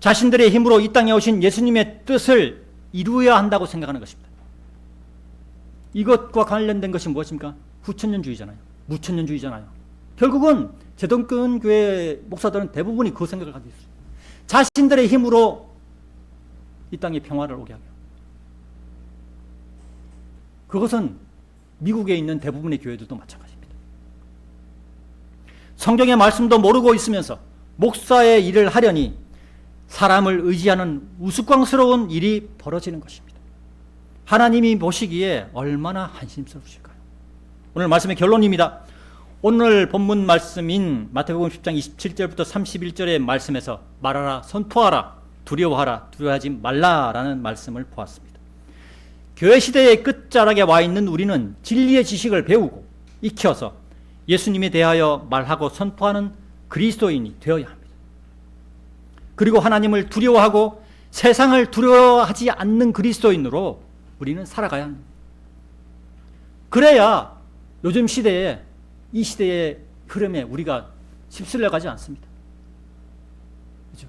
자신들의 힘으로 이 땅에 오신 예수님의 뜻을 이루어야 한다고 생각하는 것입니다. 이것과 관련된 것이 무엇입니까? 후천년주의잖아요. 무천년주의잖아요. 결국은 제도권 교회 목사들은 대부분이 그 생각을 가지고 있어요. 자신들의 힘으로 이 땅에 평화를 오게 하며, 그것은 미국에 있는 대부분의 교회들도 마찬가지입니다. 성경의 말씀도 모르고 있으면서 목사의 일을 하려니 사람을 의지하는 우스꽝스러운 일이 벌어지는 것입니다. 하나님이 보시기에 얼마나 한심스러우실까요? 오늘 말씀의 결론입니다. 오늘 본문 말씀인 마태복음 10장 27절부터 31절의 말씀에서 말하라, 선포하라, 두려워하라, 두려워하지 말라라는 말씀을 보았습니다. 교회 시대의 끝자락에 와 있는 우리는 진리의 지식을 배우고 익혀서 예수님에 대하여 말하고 선포하는 그리스도인이 되어야 합니다. 그리고 하나님을 두려워하고 세상을 두려워하지 않는 그리스도인으로 우리는 살아가야 합니다. 그래야 요즘 시대에, 이 시대의 흐름에 우리가 휩쓸려 가지 않습니다. 그렇죠?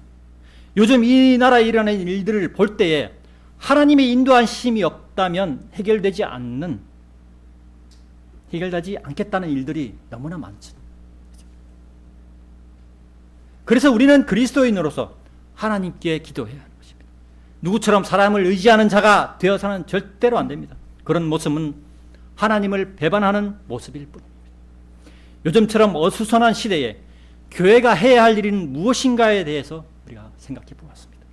요즘 이 나라에 일어나는 일들을 볼 때에 하나님의 인도하심이 없다면 해결되지 않겠다는 일들이 너무나 많죠. 그래서 우리는 그리스도인으로서 하나님께 기도해야 하는 것입니다. 누구처럼 사람을 의지하는 자가 되어서는 절대로 안 됩니다. 그런 모습은 하나님을 배반하는 모습일 뿐입니다. 요즘처럼 어수선한 시대에 교회가 해야 할 일은 무엇인가에 대해서 우리가 생각해 보았습니다.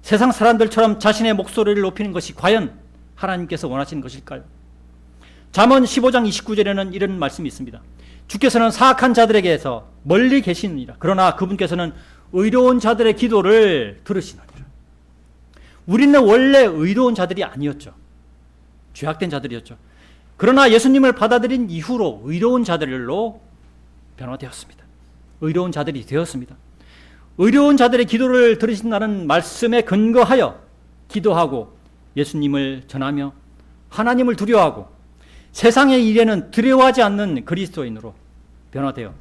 세상 사람들처럼 자신의 목소리를 높이는 것이 과연 하나님께서 원하시는 것일까요? 잠언 15장 29절에는 이런 말씀이 있습니다. 주께서는 사악한 자들에게서 멀리 계시느니라. 그러나 그분께서는 의로운 자들의 기도를 들으시느니라. 우리는 원래 의로운 자들이 아니었죠. 죄악된 자들이었죠. 그러나 예수님을 받아들인 이후로 의로운 자들로 변화되었습니다. 의로운 자들이 되었습니다. 의로운 자들의 기도를 들으신다는 말씀에 근거하여 기도하고 예수님을 전하며 하나님을 두려워하고 세상의 일에는 두려워하지 않는 그리스도인으로 변화되어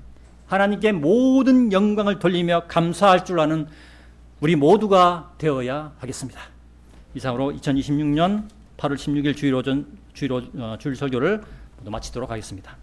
하나님께 모든 영광을 돌리며 감사할 줄 아는 우리 모두가 되어야 하겠습니다. 이상으로 2026년 8월 16일 주일 설교를 모두 마치도록 하겠습니다.